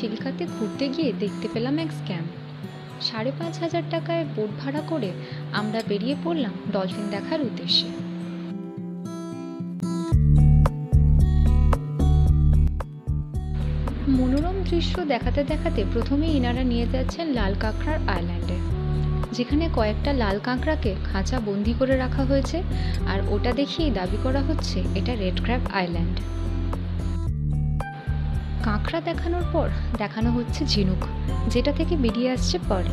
চিল্কাতে ঘুরতে গিয়ে দেখতে পেলাম এক স্ক্যাম। ৫,৫০০ টাকায় বোট ভাড়া করে আমরা বেরিয়ে পড়লাম ডলফিন দেখার উদ্দেশ্যে। মনোরম দৃশ্য দেখাতে দেখাতে প্রথমেই ইনারা নিয়ে যাচ্ছেন লাল কাঁকড়ার আইল্যান্ডে, যেখানে কয়েকটা লাল কাঁকড়াকে খাঁচা বন্দি করে রাখা হয়েছে, আর ওটা দেখেই দাবি করা হচ্ছে এটা রেড ক্র্যাব আইল্যান্ড। কাঁকড়া দেখানোর পর দেখানো হচ্ছে ঝিনুক, যেটা থেকে বেরিয়ে আসছে পার্ল।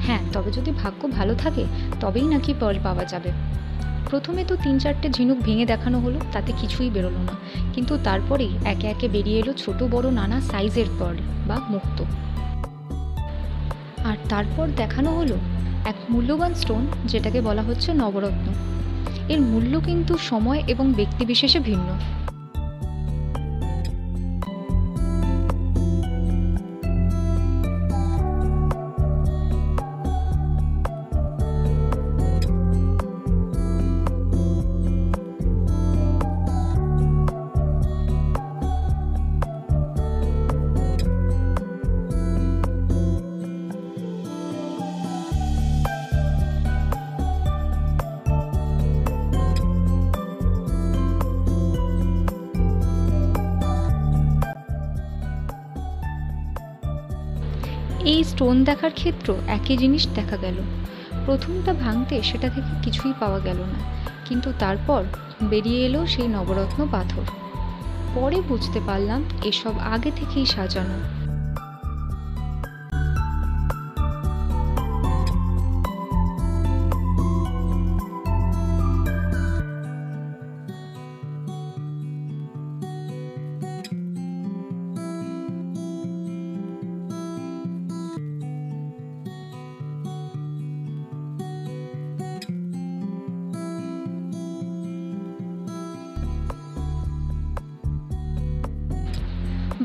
হ্যাঁ, তবে যদি ভাগ্য ভালো থাকে তবেই নাকি পার্ল পাওয়া যাবে। প্রথমে তো ৩-৪টে ঝিনুক ভেঙে দেখানো হলো, তাতে কিছুই বেরোলো না, কিন্তু তারপরেই একে একে বেরিয়ে এলো ছোট বড় নানা সাইজের পার্ল বা মুক্তো। আর তারপর দেখানো হলো এক মূল্যবান স্টোন, যেটাকে বলা হচ্ছে নবরত্ন। এর মূল্য কিন্তু সময় এবং ব্যক্তিবিশেষে ভিন্ন। এই স্টোন দেখার ক্ষেত্র একই জিনিস দেখা গেল। প্রথমটা ভাঙতে সেটা থেকে কিছুই পাওয়া গেল না, কিন্তু তারপর বেরিয়ে এলো সেই নবরত্ন পাথর। পরে বুঝতে পারলাম এসব আগে থেকেই সাজানো।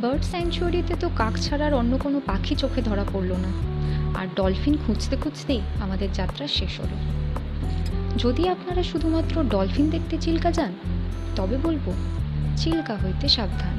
বার্ড স্যাংচুয়ারিতে তো কাক ছাড়া আর অন্য কোনো পাখি চোখে ধরা পড়ল না, আর ডলফিন খুঁজতে খুঁজতেই আমাদের যাত্রা শেষ হলো। যদি আপনারা শুধুমাত্র ডলফিন দেখতে চিল্কা যান, তবে বলবো চিল্কা হইতে সাবধান।